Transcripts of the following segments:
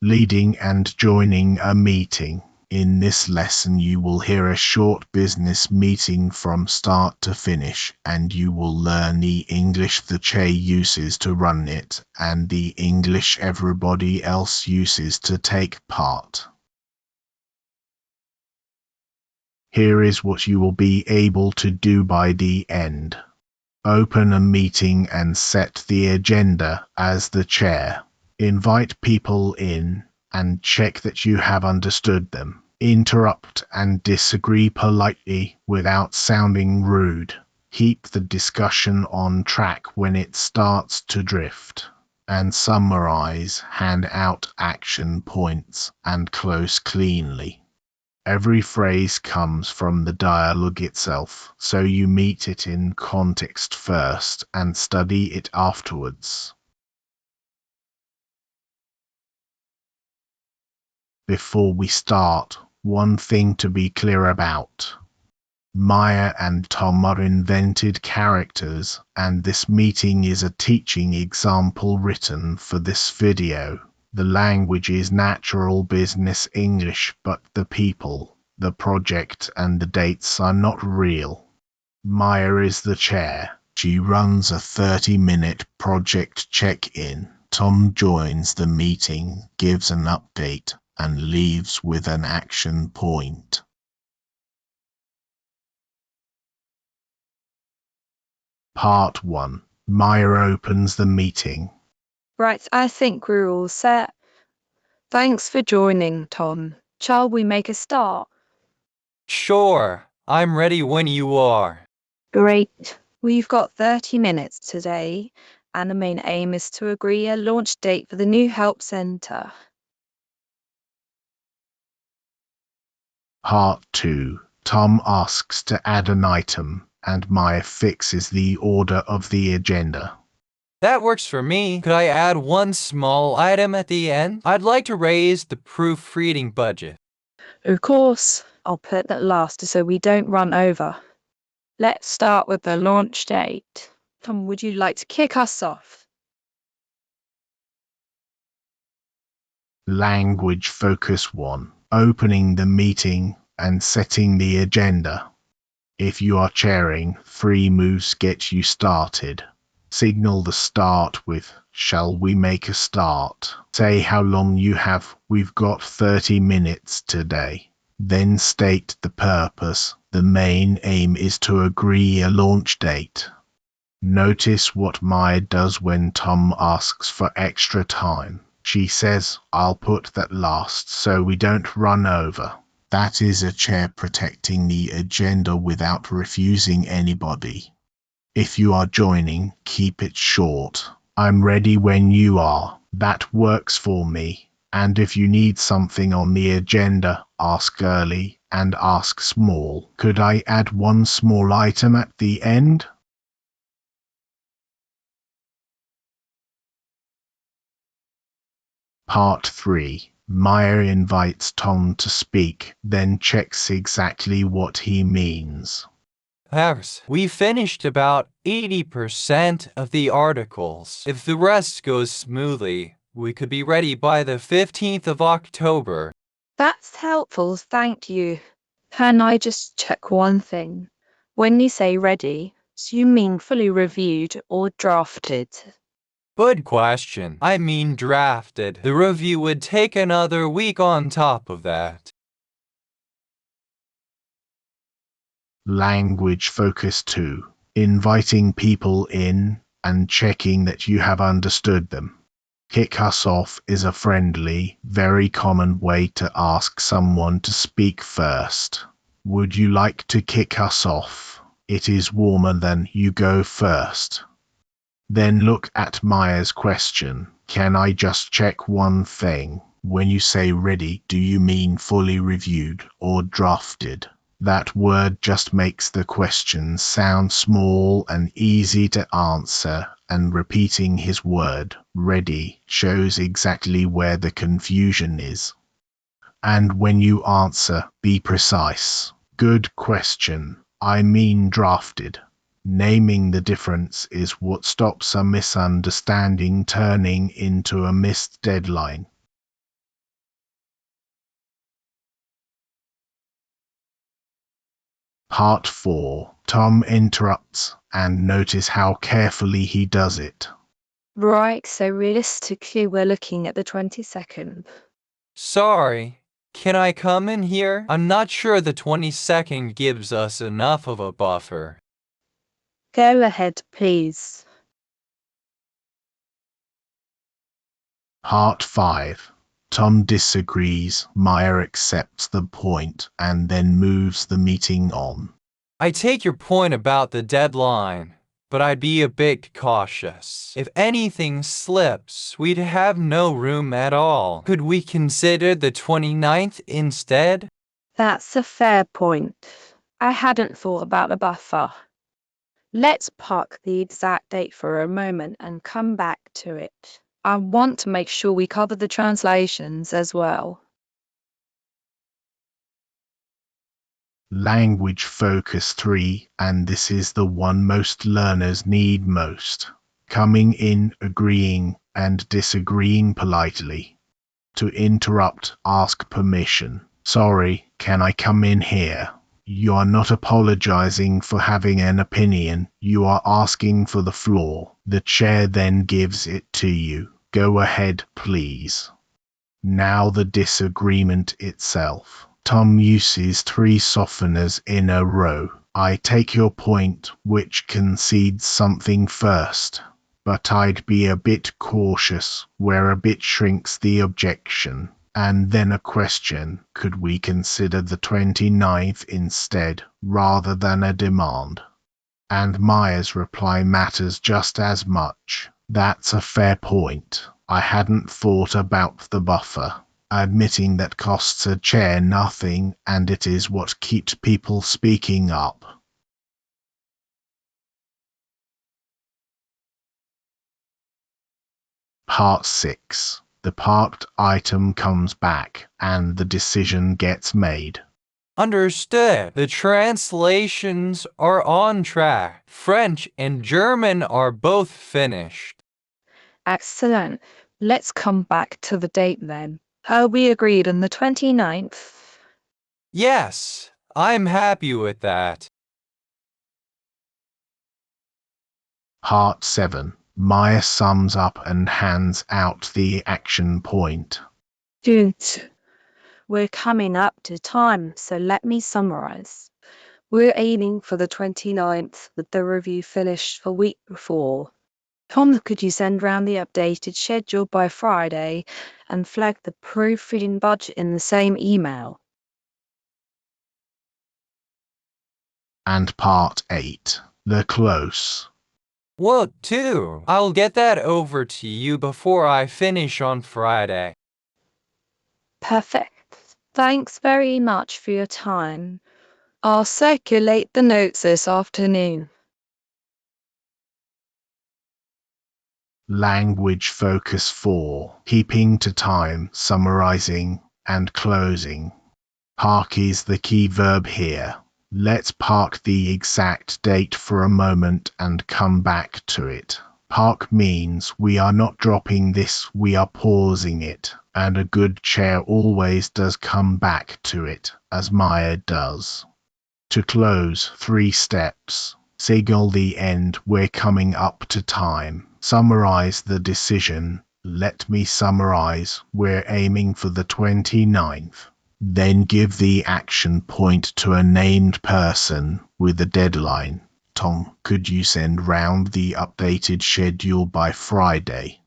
Leading and joining a meeting. In this lesson you will hear a short business meeting from start to finish, and you will learn the English the chair uses to run it and the English everybody else uses to take part. Here is what you will be able to do by the end. Open a meeting and set the agenda as the chair. Invite people in and check that you have understood them. Interrupt and disagree politely without sounding rude. Keep the discussion on track when it starts to drift. And summarize, hand out action points, and close cleanly. Every phrase comes from the dialogue itself, so you meet it in context first and study it afterwards. Before we start, one thing to be clear about. Maya and Tom are invented characters, and this meeting is a teaching example written for this video. The language is natural business English, but the people, the project, and the dates are not real. Maya is the chair. She runs a 30-minute project check-in. Tom joins the meeting, gives an update, and leaves with an action point. Part 1. Maya opens the meeting. Right, I think we're all set. Thanks for joining, Tom. Shall we make a start? Sure, I'm ready when you are. Great. We've got 30 minutes today, and the main aim is to agree a launch date for the new help centre. Part 2. Tom asks to add an item, and Maya fixes the order of the agenda. That works for me. Could I add one small item at the end? I'd like to raise the proofreading budget. Of course, I'll put that last so we don't run over. Let's start with the launch date. Tom, would you like to kick us off? Language Focus 1. Opening the meeting and setting the agenda. If you are chairing, 3 moves get you started. Signal the start with, "Shall we make a start?" Say how long you have. We've got 30 minutes today. Then state the purpose. The main aim is to agree a launch date. Notice what Maya does when Tom asks for extra time. She says, "I'll put that last so we don't run over." That is a chair protecting the agenda without refusing anybody. If you are joining, keep it short. "I'm ready when you are." That works for me. And if you need something on the agenda, ask early and ask small. "Could I add one small item at the end?" Part 3. Maya invites Tom to speak, then checks exactly what he means. Harris, we finished about 80% of the articles. If the rest goes smoothly, we could be ready by the 15th of October. That's helpful, thank you. Can I just check one thing? When you say ready, do you mean fully reviewed or drafted? Good question. I mean drafted. The review would take another week on top of that. Language Focus 2. Inviting people in and checking that you have understood them. Kick us off is a friendly, very common way to ask someone to speak first. "Would you like to kick us off?" It is warmer than "you go first." Then look at Maya's question. "Can I just check one thing?" When you say ready, do you mean fully reviewed or drafted? That word just makes the question sound small and easy to answer, and repeating his word, ready, shows exactly where the confusion is. And when you answer, be precise. "Good question. I mean drafted." Naming the difference is what stops a misunderstanding turning into a missed deadline. Part 4. Tom interrupts, and notice how carefully he does it. Right, so realistically, we're looking at the 22nd. Sorry, can I come in here? I'm not sure the 22nd gives us enough of a buffer. Go ahead, please. Part 5. Tom disagrees, Meyer accepts the point, and then moves the meeting on. I take your point about the deadline, but I'd be a bit cautious. If anything slips, we'd have no room at all. Could we consider the 29th instead? That's a fair point. I hadn't thought about a buffer. Let's park the exact date for a moment and come back to it. I want to make sure we cover the translations as well. Language focus 3, and this is the one most learners need most. Coming in, agreeing, and disagreeing politely. To interrupt, ask permission. Sorry, can I come in here? You are not apologizing for having an opinion. You are asking for the floor. The chair then gives it to you. Go ahead, please. Now the disagreement itself. Tom uses 3 softeners in a row. I take your point, which concedes something first. But I'd be a bit cautious, where a bit shrinks the objection. And then a question, could we consider the 29th instead, rather than a demand? And Meyer's reply matters just as much. That's a fair point. I hadn't thought about the buffer. Admitting that costs a chair nothing, and it is what keeps people speaking up. Part 6. The parked item comes back, and the decision gets made. Understood. The translations are on track. French and German are both finished. Excellent. Let's come back to the date then. We agreed on the 29th. Yes, I'm happy with that. Part 7. Meyer sums up and hands out the action point. Good. We're coming up to time, so let me summarize. We're aiming for the 29th with the review finished a week before. Tom, could you send round the updated schedule by Friday and flag the proofreading budget in the same email? And Part 8. The close. What too? I'll get that over to you before I finish on Friday. Perfect. Thanks very much for your time. I'll circulate the notes this afternoon. Language focus 4. Keeping to time, summarizing, and closing. Park is the key verb here. Let's park the exact date for a moment and come back to it. Park means we are not dropping this, we are pausing it, and a good chair always does come back to it, as Meyer does. To close, 3 steps. Signal the end, we're coming up to time. Summarize the decision. Let me summarize, we're aiming for the 29th. Then give the action point to a named person with a deadline. Tom, could you send round the updated schedule by Friday?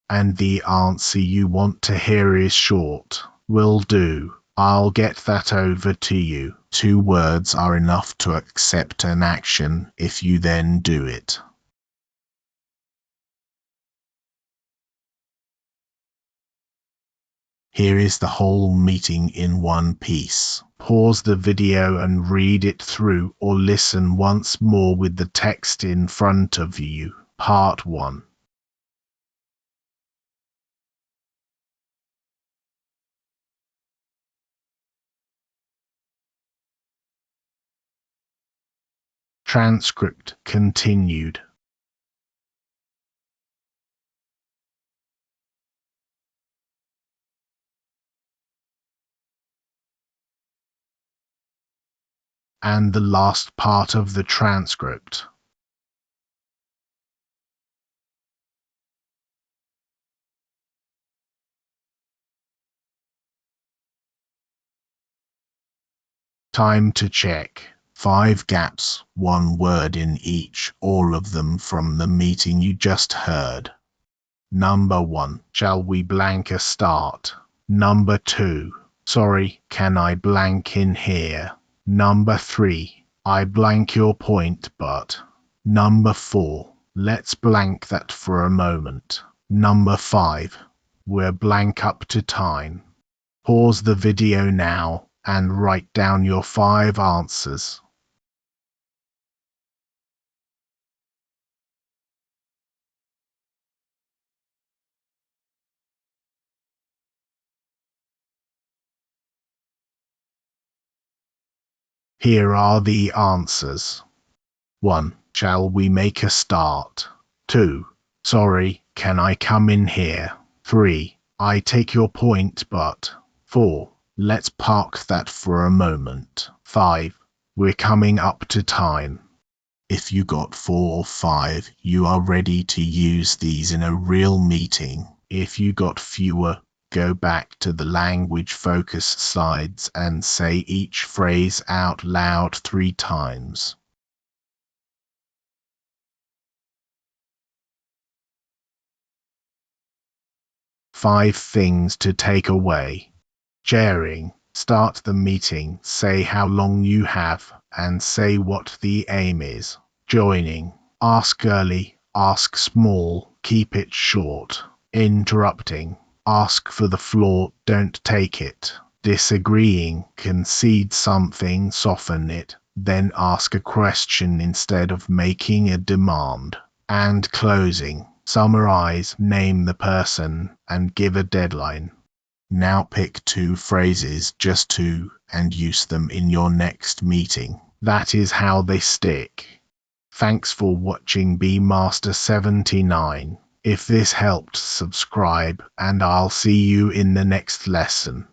And the answer you want to hear is short. Will do. I'll get that over to you. 2 words are enough to accept an action if you then do it. Here is the whole meeting in one piece. Pause the video and read it through, or listen once more with the text in front of you. Part 1. Transcript continued. and the last part of the transcript. Time to check. 5 gaps, 1 word in each, all of them from the meeting you just heard. Number 1. Shall we blank a start? Number 2. Sorry, can I blank in here? Number 3. I blank your point but. Number 4. Let's blank that for a moment. Number 5. We're blank up to time. Pause the video now and write down your 5 answers. Here are the answers. 1. Shall we make a start? 2. Sorry, can I come in here? 3. I take your point but. 4. Let's park that for a moment. 5. We're coming up to time. If you got 4 or 5, you are ready to use these in a real meeting. If you got fewer, go back to the language focus slides and say each phrase out loud 3 times. Five things to take away. Sharing. Start the meeting, say how long you have, and say what the aim is. Joining. Ask early, ask small, keep it short. Interrupting. Ask for the floor, don't take it. Disagreeing. Concede something, soften it, then ask a question instead of making a demand. And closing. Summarize, name the person, and give a deadline. Now pick 2 phrases, just 2, and use them in your next meeting. That is how they stick. Thanks for watching Beemaster79. If this helped, subscribe, and I'll see you in the next lesson.